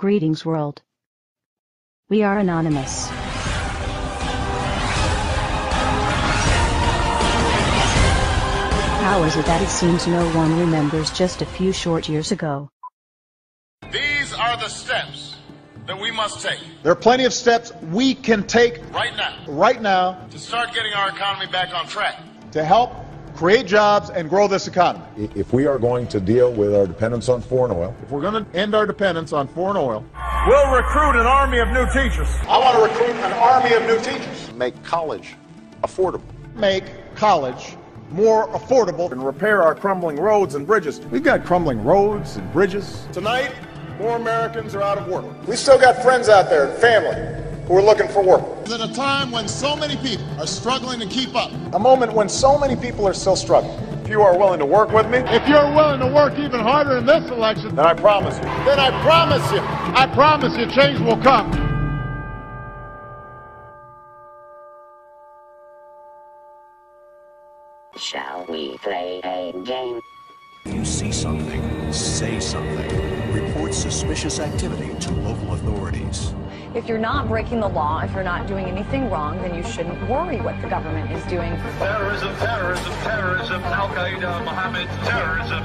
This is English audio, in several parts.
Greetings world. We are anonymous. How is it that it seems no one remembers just a few short years ago? These are the steps that we must take. There are plenty of steps we can take right now to start getting our economy back on track. To help create jobs and grow this economy. If we are going to deal with our dependence on foreign oil, If we're going to end our dependence on foreign oil, We'll recruit an army of new teachers. I want to recruit an army of new teachers. make college affordable. Make college more affordable and repair our crumbling roads and bridges. We've got crumbling roads and bridges. Tonight, more Americans are out of work. We've still got friends out there and family who are looking for work. At a time when so many people are struggling to keep up. A moment when so many people are still struggling. If you are willing to work with me, If you're willing to work even harder in this election, then I promise you, I promise you change will come. Shall we play a game? If you see something, say something. Report suspicious activity to local authorities. If you're not breaking the law, if you're not doing anything wrong, then you shouldn't worry what the government is doing. Terrorism, terrorism, terrorism, Al-Qaeda, Mohammed, terrorism,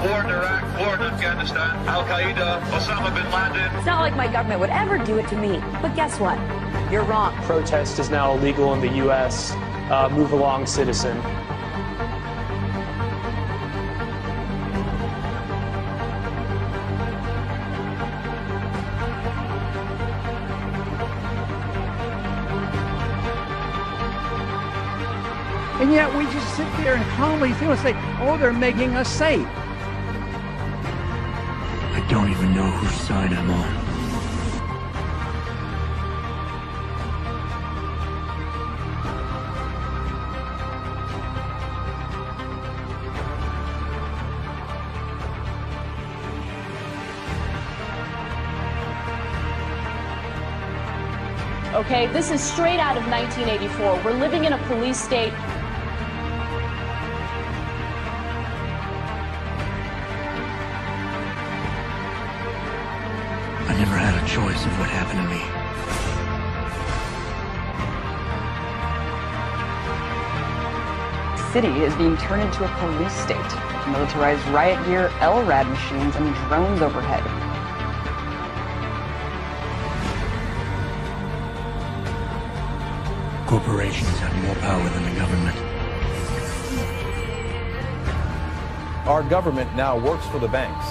war in Iraq, war in Afghanistan, Al-Qaeda, Osama bin Laden. It's not like my government would ever do it to me. But guess what? You're wrong. Protest is now illegal in the U.S. Move along, citizen. And yet we just sit there and calmly feel and say, oh, they're making us safe. I don't even know whose side I'm on. Okay, this is straight out of 1984. We're living in a police state. I never had a choice of what happened to me. The city is being turned into a police state. Militarized riot gear, LRAD machines, and drones overhead. Corporations have more power than the government. Our government now works for the banks.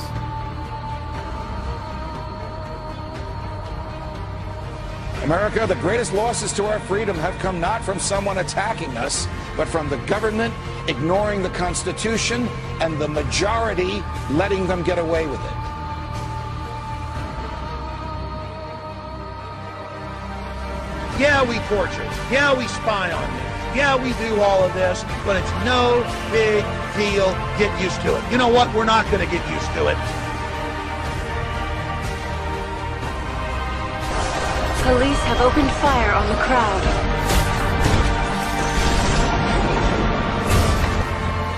America, the greatest losses to our freedom have come not from someone attacking us, but from the government ignoring the Constitution and the majority letting them get away with it. Yeah, we torture. Yeah, we spy on them. Yeah, we do all of this, but it's no big deal. Get used to it. You know what? We're not going to get used to it. Police have opened fire on the crowd.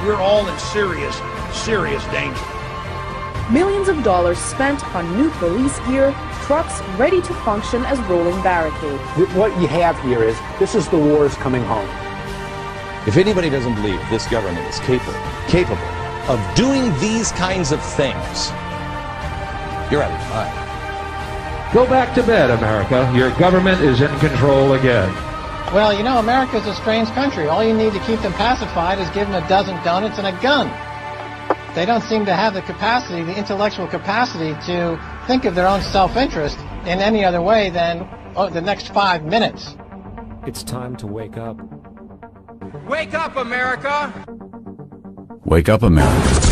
We're all in serious, serious danger. Millions of dollars spent on new police gear, trucks ready to function as rolling barricades. What you have here is, this is the wars coming home. If anybody doesn't believe this government is capable of doing these kinds of things, you're out of your mind. Go back to bed, America. Your government is in control again. Well, you know, America's a strange country. All you need to keep them pacified is give them a dozen donuts and a gun. They don't seem to have the capacity, the intellectual capacity to think of their own self-interest in any other way than the next 5 minutes. It's time to wake up. Wake up, America! Wake up, America.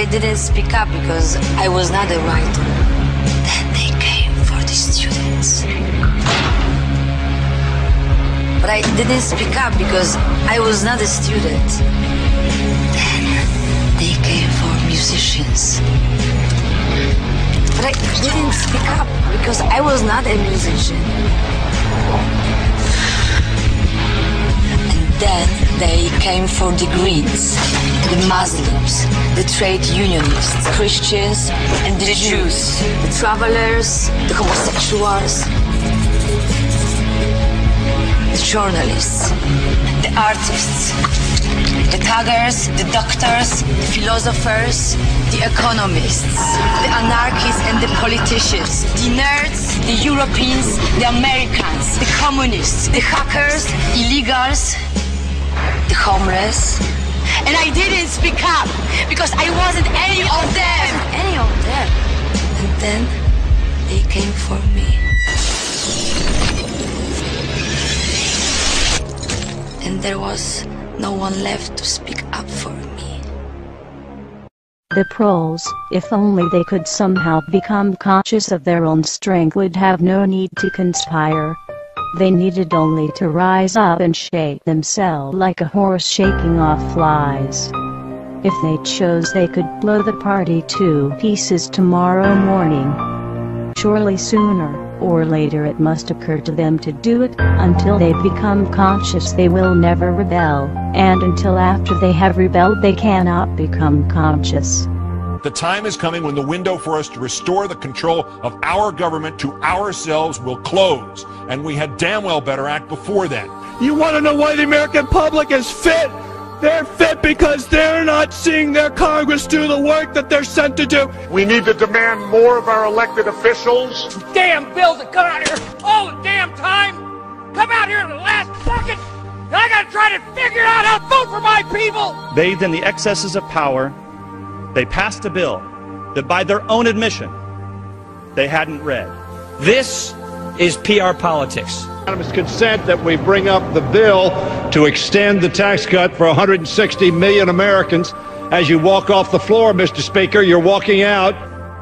I didn't speak up because I was not a writer. Then they came for the students. But I didn't speak up because I was not a student. Then they came for musicians. But I didn't speak up because I was not a musician. And then they came for the Greens, the Muslims, the trade unionists, Christians, and the Jews, the travelers, the homosexuals, the journalists, the artists, the taggers, the doctors, the philosophers, the economists, the anarchists and the politicians, the nerds, the Europeans, the Americans, the communists, the hackers, illegals, the homeless. And I didn't speak up because I wasn't any of them. Any of them. And then they came for me. And there was no one left to speak up for me. The proles, if only they could somehow become conscious of their own strength, would have no need to conspire. They needed only to rise up and shake themselves like a horse shaking off flies. If they chose, they could blow the party to pieces tomorrow morning. Surely sooner or later it must occur to them to do it. Until they become conscious, they will never rebel, and until after they have rebelled, they cannot become conscious. The time is coming when the window for us to restore the control of our government to ourselves will close, and we had damn well better act before then. You want to know why the American public is fit? They're fit because they're not seeing their Congress do the work that they're sent to do. We need to demand more of our elected officials. Damn bills that come out here all the damn time. Come out here in the last second, and I gotta try to figure out how to vote for my people. Bathed in the excesses of power, they passed a bill that by their own admission, they hadn't read. This is PR politics. Unanimous consent that we bring up the bill to extend the tax cut for 160 million Americans. As you walk off the floor, Mr. Speaker, you're walking out.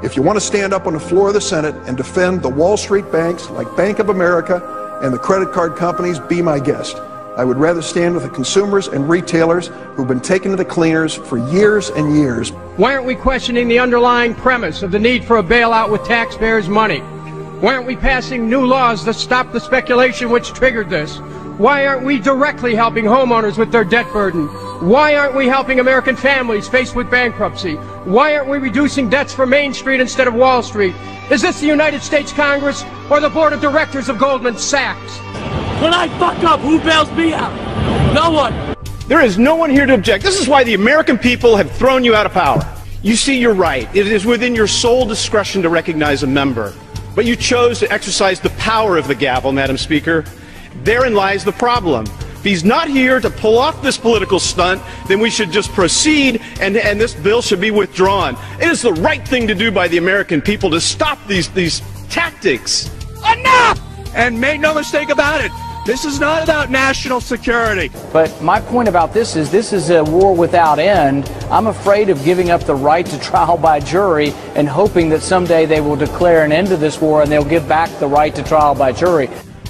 If you want to stand up on the floor of the Senate and defend the Wall Street banks like Bank of America and the credit card companies, be my guest. I would rather stand with the consumers and retailers who've been taken to the cleaners for years and years. Why aren't we questioning the underlying premise of the need for a bailout with taxpayers' money? Why aren't we passing new laws that stop the speculation which triggered this? Why aren't we directly helping homeowners with their debt burden? Why aren't we helping American families faced with bankruptcy? Why aren't we reducing debts for Main Street instead of Wall Street? Is this the United States Congress or the board of directors of Goldman Sachs? When I fuck up, who bails me out? No one. There is no one here to object. This is why the American people have thrown you out of power. You see, you're right. It is within your sole discretion to recognize a member. But you chose to exercise the power of the gavel, Madam Speaker. Therein lies the problem. If he's not here to pull off this political stunt, then we should just proceed and this bill should be withdrawn. It is the right thing to do by the American people to stop these tactics. Enough! And make no mistake about it, this is not about national security. But my point about this is a war without end. I'm afraid of giving up the right to trial by jury and hoping that someday they will declare an end to this war and they'll give back the right to trial by jury.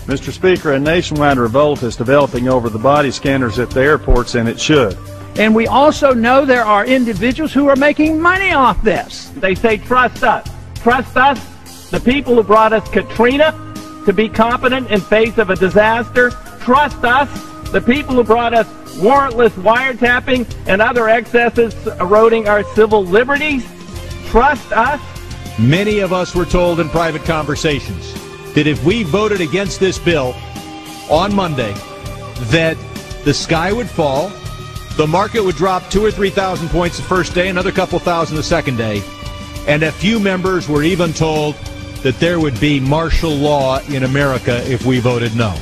Mr. Speaker, a nationwide revolt is developing over the body scanners at the airports, and it should. And we also know there are individuals who are making money off this. They say, trust us. Trust us, the people who brought us Katrina, to be competent in face of a disaster. Trust us, the people who brought us warrantless wiretapping and other excesses eroding our civil liberties. Trust us. Many of us were told in private conversations that if we voted against this bill on Monday, that the sky would fall, the market would drop 2,000 or 3,000 points the first day, another couple thousand the second day, and a few members were even told that there would be martial law in America if we voted no.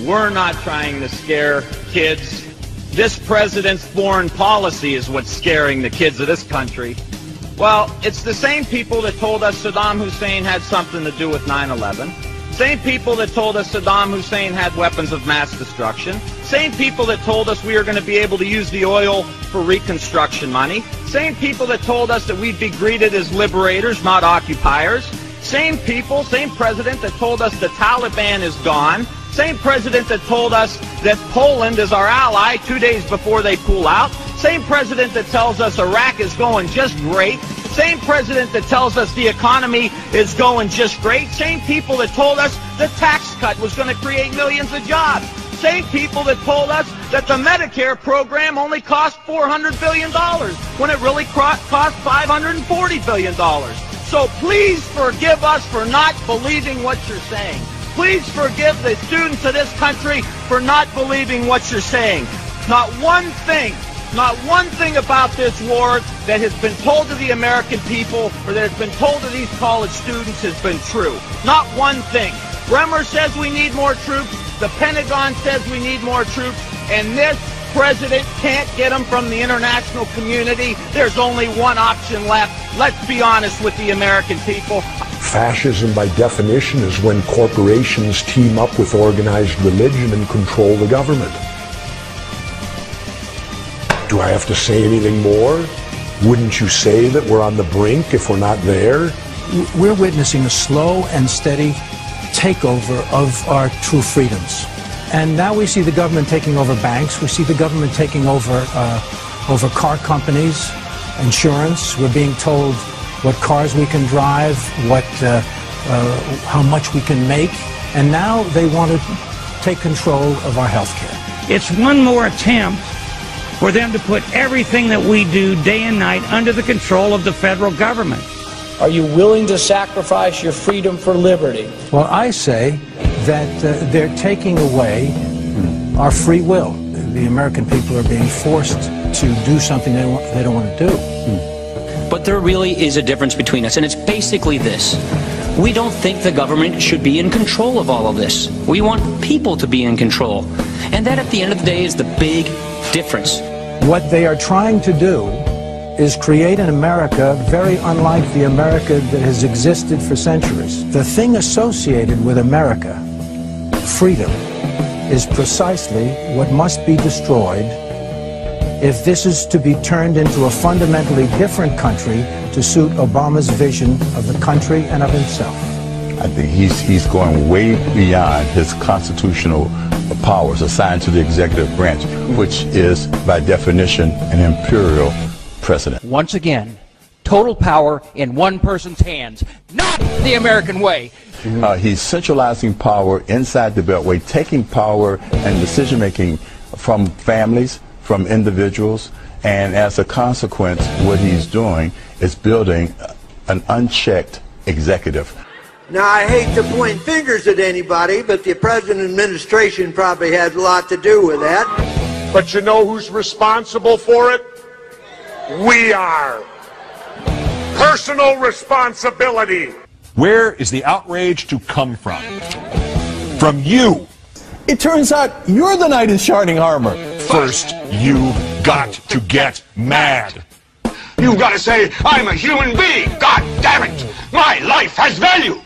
We're not trying to scare kids. This president's foreign policy is what's scaring the kids of this country. Well, it's the same people that told us Saddam Hussein had something to do with 9/11. Same people that told us Saddam Hussein had weapons of mass destruction. Same people that told us we were going to be able to use the oil for reconstruction money. Same people that told us that we'd be greeted as liberators, not occupiers. Same people, same president that told us the Taliban is gone. Same president that told us that Poland is our ally 2 days before they pull out. Same president that tells us Iraq is going just great. Same president that tells us the economy is going just great. Same people that told us the tax cut was going to create millions of jobs. Same people that told us that the Medicare program only cost $400 billion when it really cost $540 billion. So please forgive us for not believing what you're saying. Please forgive the students of this country for not believing what you're saying. Not one thing about this war that has been told to the American people or that has been told to these college students has been true. Not one thing. Bremer says we need more troops. The Pentagon says we need more troops. And this president can't get them from the international community. There's only one option left. Let's be honest with the American people. Fascism, by definition, is when corporations team up with organized religion and control the government. Do I have to say anything more? Wouldn't you say that we're on the brink if we're not there? We're witnessing a slow and steady takeover of our true freedoms. And now we see the government taking over banks. We see the government taking over car companies, insurance. We're being told what cars we can drive, how much we can make. And now they want to take control of our health care. It's one more attempt for them to put everything that we do day and night under the control of the federal government. Are you willing to sacrifice your freedom for liberty? Well, I say that they're taking away our free will. The American people are being forced to do something they don't want to do. But there really is a difference between us, and it's basically this. We don't think the government should be in control of all of this. We want people to be in control. And that, at the end of the day, is the big difference. What they are trying to do is create an America very unlike the America that has existed for centuries. The thing associated with America, freedom, is precisely what must be destroyed if this is to be turned into a fundamentally different country to suit Obama's vision of the country and of himself. I think he's going way beyond his constitutional powers assigned to the executive branch, which is, by definition, an imperial precedent. Once again, total power in one person's hands, not the American way. He's centralizing power inside the Beltway, taking power and decision-making from families, from individuals, and as a consequence, what he's doing is building an unchecked executive. Now, I hate to point fingers at anybody, but the President administration probably had a lot to do with that. But you know who's responsible for it? We are. Personal responsibility. Where is the outrage to come from? From you. It turns out you're the knight in shining armor. First, you got to get mad. You've got to say, I'm a human being. God damn it. My life has value.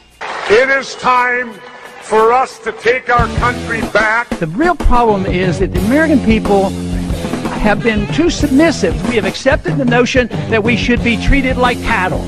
It is time for us to take our country back. The real problem is that the American people have been too submissive. We have accepted the notion that we should be treated like cattle.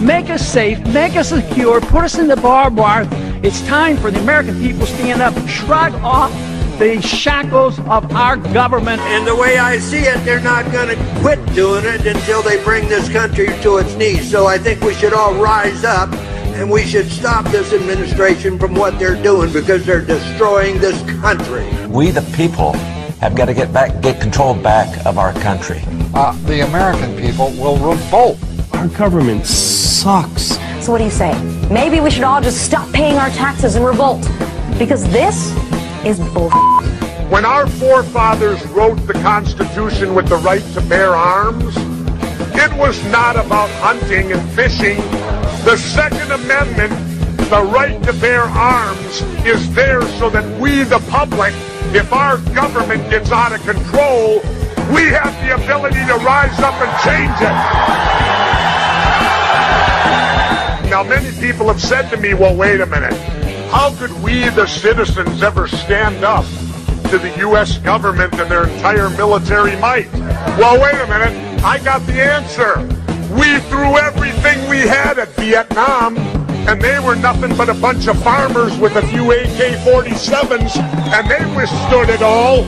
Make us safe, make us secure, put us in the barbed wire. It's time for the American people to stand up and shrug off the shackles of our government. And the way I see it, they're not going to quit doing it until they bring this country to its knees. So I think we should all rise up and we should stop this administration from what they're doing because they're destroying this country. We, the people, have got to get control back of our country. The American people will revolt. Our government sucks. So what do you say? Maybe we should all just stop paying our taxes and revolt. Because this is bull. When our forefathers wrote the Constitution with the right to bear arms, it was not about hunting and fishing. The Second Amendment, the right to bear arms, is there so that we, the public, if our government gets out of control, we have the ability to rise up and change it. Now, many people have said to me, well, wait a minute. How could we, the citizens, ever stand up to the U.S. government and their entire military might. Well, wait a minute. I got the answer. We threw everything we had at Vietnam, and they were nothing but a bunch of farmers with a few AK-47s, and they withstood it all.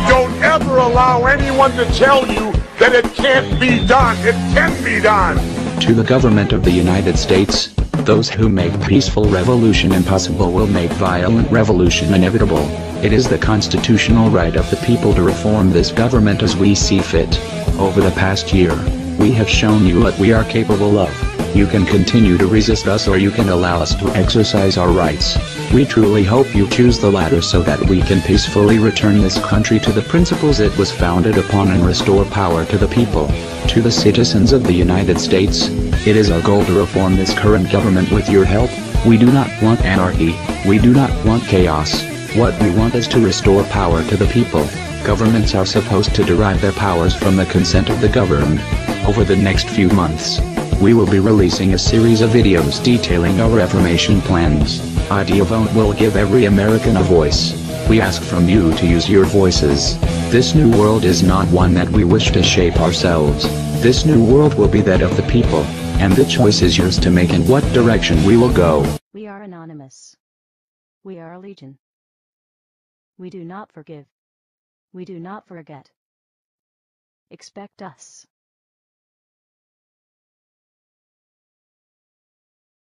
Don't ever allow anyone to tell you that it can't be done. It can be done. To the government of the United States, those who make peaceful revolution impossible will make violent revolution inevitable. It is the constitutional right of the people to reform this government as we see fit. Over the past year, we have shown you what we are capable of. You can continue to resist us, or you can allow us to exercise our rights. We truly hope you choose the latter so that we can peacefully return this country to the principles it was founded upon and restore power to the people. To the citizens of the United States, it is our goal to reform this current government with your help. We do not want anarchy. We do not want chaos. What we want is to restore power to the people. Governments are supposed to derive their powers from the consent of the governed. Over the next few months, we will be releasing a series of videos detailing our reformation plans. Idea Vote will give every American a voice. We ask from you to use your voices. This new world is not one that we wish to shape ourselves. This new world will be that of the people, and the choice is yours to make in what direction we will go. We are anonymous. We are a legion. We do not forgive. We do not forget. Expect us.